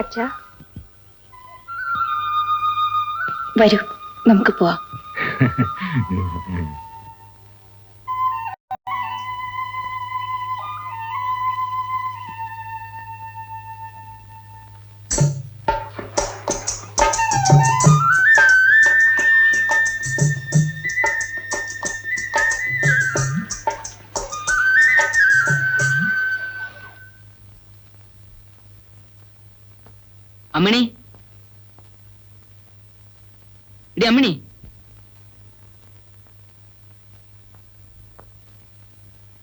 അച്ഛാ വരൂ, നമുക്ക് പോവാം. അമ്മിണി, ഇടി അമ്മിണി,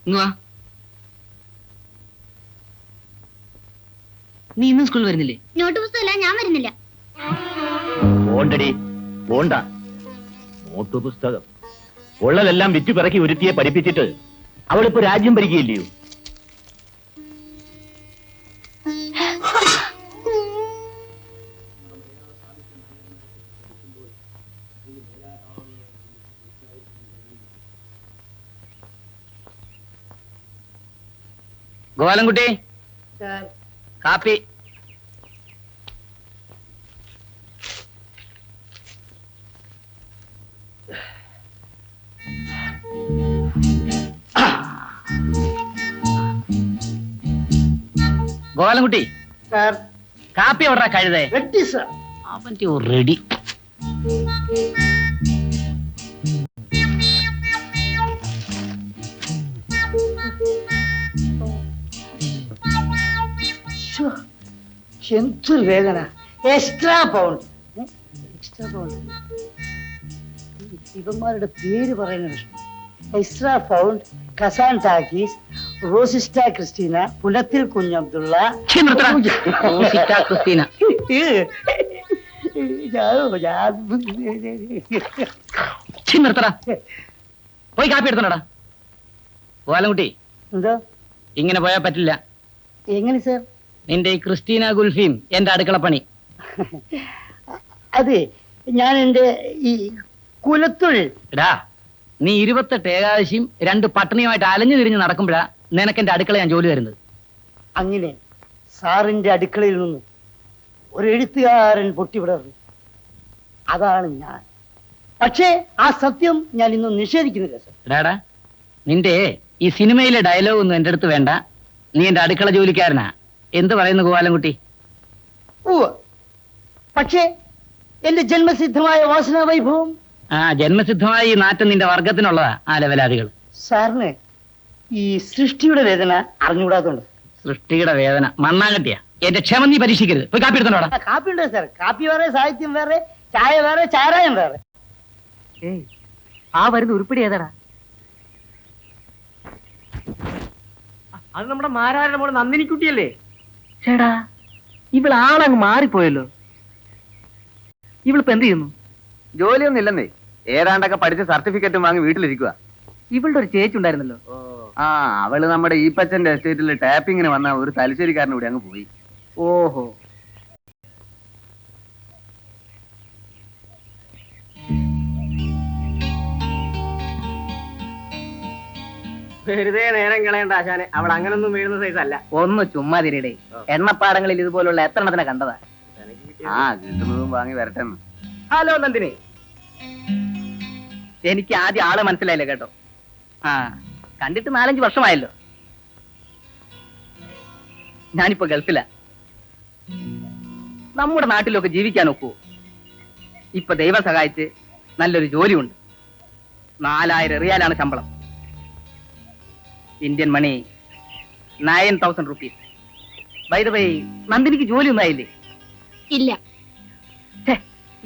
ഇങ്ങ് വാ. നീ ഇന്നും സ്കൂളിൽ വരുന്നില്ലേ? നോട്ട് പുസ്തകമല്ല, ഞാൻ വരുന്നില്ല. പോണ്ടടി പോണ്ട. നോട്ട് പുസ്തകം ഉള്ളതെല്ലാം വിറ്റു പിറക്കി ഒരുത്തിയെ പഠിപ്പിച്ചിട്ട് അവളിപ്പോ രാജ്യം ഭരിക്കുകയില്ലയോ? ഗോപാലൻകുട്ടി, കാപ്പി. ഗോപാലൻകുട്ടി, കാപ്പി എവിടാ കഴുതേ? അവന്റെ റെഡി. എന്തൊരു വേദന. Extra pound. ഇവന്മാരുടെ പേര് പറയുന്ന വിഷയം. എക്സ്ട്രാ പൗണ്ട്, കസാൻ ടാക്കീസ്, റോസിസ്റ്റ ക്രിസ്റ്റീന, പുലത്തിൽ കുഞ്ഞബ്ദുള്ള. ക്രിസ്റ്റീന പോയി കാപ്പി എടുത്തോടാ. ഗോപാലൻകുട്ടി, എന്തോ ഇങ്ങനെ പോയാൽ പറ്റില്ല. എങ്ങനെ സാർ? നിന്റെ ഈ ക്രിസ്റ്റീന ഗുൽഫിയും എന്റെ അടുക്കളപ്പണി. അതെ, ഞാൻ എന്റെ ഈ കുലത്തൊഴിൽ. എടാ, നീ 28 ഏകാദശിയും 2 പട്ടിണിയുമായിട്ട് അലഞ്ഞു തിരിഞ്ഞ് നടക്കുമ്പോഴാ നിനക്ക് എന്റെ അടുക്കള ഞാൻ ജോലി തരുന്നത്. അങ്ങനെ സാറിന്റെ അടുക്കളയിൽ നിന്ന് ഒരു എഴുത്തുകാരൻ പൊട്ടിവിടർന്നു. അതാണ് ഞാൻ. പക്ഷേ ആ സത്യം ഞാൻ ഇന്നും നിഷേധിക്കുന്നില്ല സാർ. എടാടാ, നിന്റെ ഈ സിനിമയിലെ ഡയലോഗ് ഒന്നും എന്റെ അടുത്ത് വേണ്ട. നീ എന്റെ അടുക്കള ജോലിക്കാരനാ. എന്ത് പറയുന്നു ഗോപാലൻകുട്ടി? പക്ഷേ എന്റെ ജന്മസിദ്ധമായ വാസനാ വൈഭവം. ആ ജന്മസിദ്ധമായ ഈ നാറ്റം നിന്റെ വർഗത്തിനുള്ളതാ. ആ ലെവലാദികൾ. സാറിന് ഈ സൃഷ്ടിയുടെ വേദന അറിഞ്ഞുകൂടാത്തോണ്ട്. സൃഷ്ടിയുടെ വേദന മണ്ണാങ്കട്ടിയാ. എന്റെ ക്ഷമ നീ പരീക്ഷിക്കരുത്. പോയി കാപ്പി എടുത്തോടാ. കാപ്പി ഉണ്ട് സാർ. കാപ്പി വേറെ, സാഹിത്യം വേറെ, ചായ വേറെ, ചാരായം വേറെ. ആ വരുന്ന ഉരുപ്പിടി ഏതാടാ? അത് നമ്മുടെ മാരാരുടെ മോള് നന്ദിനിക്കുട്ടിയല്ലേ? ചേടാ, ഇവൾ ആളങ്ങ് മാറിപ്പോയല്ലോ. ഇവളിപ്പോ എന്ത് ചെയ്യുന്നു? ജോലിയൊന്നും ഇല്ലെന്നേ, ഏതാണ്ടൊക്കെ പഠിച്ച സർട്ടിഫിക്കറ്റും വാങ്ങി വീട്ടിലിരിക്കുക. ഇവളുടെ ഒരു ചേച്ചി ഉണ്ടായിരുന്നല്ലോ. ആ, അവള് നമ്മുടെ ഈപ്പച്ചന്റെ എസ്റ്റേറ്റിൽ ടാപ്പിങ്ങിന് വന്ന ഒരു തലശ്ശേരിക്കാരൻ കൂടി അങ്ങ് പോയി. ഓഹോ. വെറുതെ നേരം കളയണ്ട ആശാനെ, അവൾ അങ്ങനൊന്നും വീഴുന്ന സൈസ് അല്ല. ഒന്ന് ചുമ്മാ തിരിയുടെ. എണ്ണപ്പാടങ്ങളിൽ ഇതുപോലുള്ള എത്ര എണ്ണത്തിനെ കണ്ടതാ. ആ, കിട്ടുന്നതും വാങ്ങി വരട്ടെ. ഹലോ നന്ദിനി, എനിക്ക് ആദ്യം ആള് മനസ്സിലായില്ല കേട്ടോ. ആ, കണ്ടിട്ട് 4-5 വർഷമായല്ലോ. ഞാനിപ്പോ ഗൾഫിലാ. നമ്മുടെ നാട്ടിലൊക്കെ ജീവിക്കാൻ ഒക്കുവോ? ഇപ്പൊ ദൈവം സഹായിച്ച് നല്ലൊരു ജോലിയുണ്ട്. 4000 റിയാലാണ് ശമ്പളം. Indian money 9000 rupees. By the way, നന്ദിനിക്ക് ജോലി ഒന്നായില്ലേ? ഇല്ല.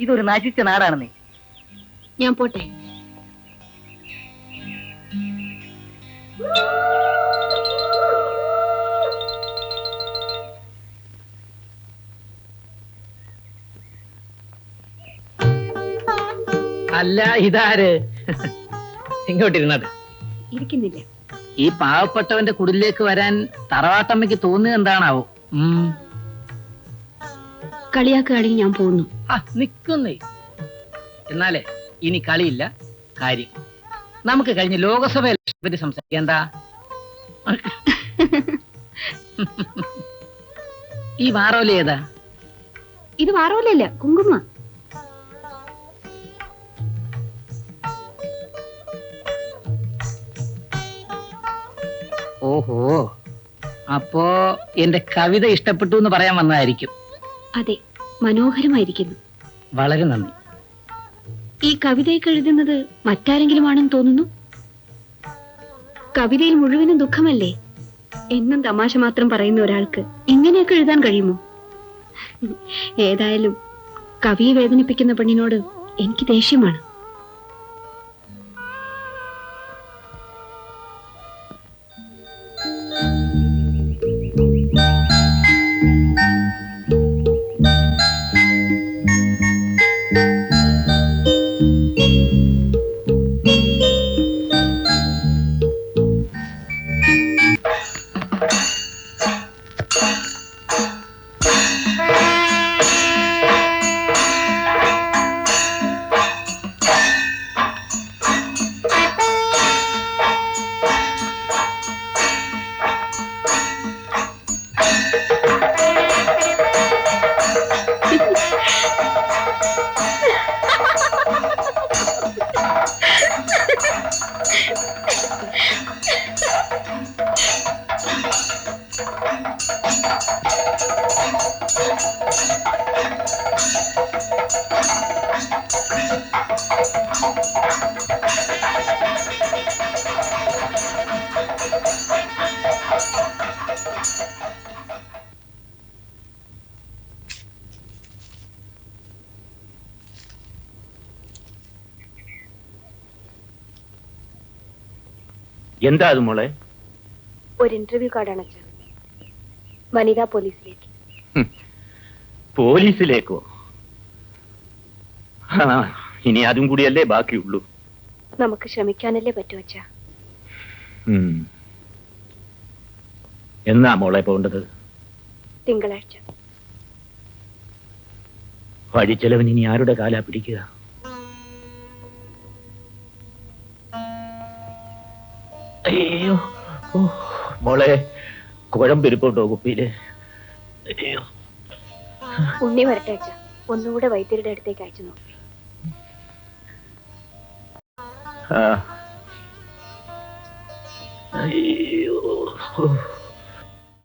ഇതൊരു നശിച്ച നാടാണെന്നേ. ഞാൻ പോട്ടെ. അല്ല, ഇതാര്? ഇങ്ങോട്ടിരുന്നത് ഇരിക്കുന്നില്ല. ഈ പാവപ്പെട്ടവന്റെ കുടിലേക്ക് വരാൻ തറവാട്ടമ്മയ്ക്ക് തോന്നുന്നത് എന്താണാവോ? കളിയാക്കുകയാണെങ്കിൽ ഞാൻ പോകുന്നു. നിക്കുന്നേ. എന്നാലേ ഇനി കളിയില്ല, കാര്യം. നമുക്ക് കഴിഞ്ഞ ലോകസഭയെ പറ്റി സംസാരിക്കാം. എന്താ ഈ വാറോലി ഏതാ? ഇത് വാറോലല്ല, കുങ്കുമ. ഓഹോ, അപ്പോ എന്റെ കവിത ഇഷ്ടപ്പെട്ടു എന്ന് പറയാൻ വന്നതായിരിക്കും. അതെ, മനോഹരമായിരിക്കുന്നു. വളരെ നന്ദി. ഈ കവിതയൊക്കെ എഴുതുന്നത് മറ്റാരെങ്കിലും ആണെന്ന് തോന്നുന്നു. കവിതയിൽ മുഴുവനും ദുഃഖമല്ലേ? എന്നും തമാശ മാത്രം പറയുന്ന ഒരാൾക്ക് ഇങ്ങനെയൊക്കെ എഴുതാൻ കഴിയുമോ? ഏതായാലും കവിയെ വേദനിപ്പിക്കുന്ന പെണ്ണിനോട് എനിക്ക് ദേഷ്യമാണ്. എന്താ അത് മോളെ? ഒരു ഇന്റർവ്യൂ കാർഡാണ് അച്ഛാ, വനിതാ പോലീസിലേക്ക്. പോലീസിലേക്കോ? ഇനി അതും കൂടിയല്ലേ ബാക്കിയുള്ളൂ. നമുക്ക് ശ്രമിക്കാനല്ലേ പറ്റൂ അച്ഛാ. എന്നാ മോളെ പോണ്ടത്? തിങ്കളാഴ്ച. വഴിച്ചെലവിന് ഇനി ആരുടെ കാലാ പിടിക്കുക? അയ്യോ, മോളെ കുഴമ്പിരിപ്പുണ്ടോ കുപ്പിയില്? അയ്യോ, ഉണ്ണി വരട്ടെ അച്ഛാ, ഒന്നുകൂടെ വൈദ്യരുടെ അടുത്തേക്ക് അയച്ചു നോക്കി. അയ്യോ.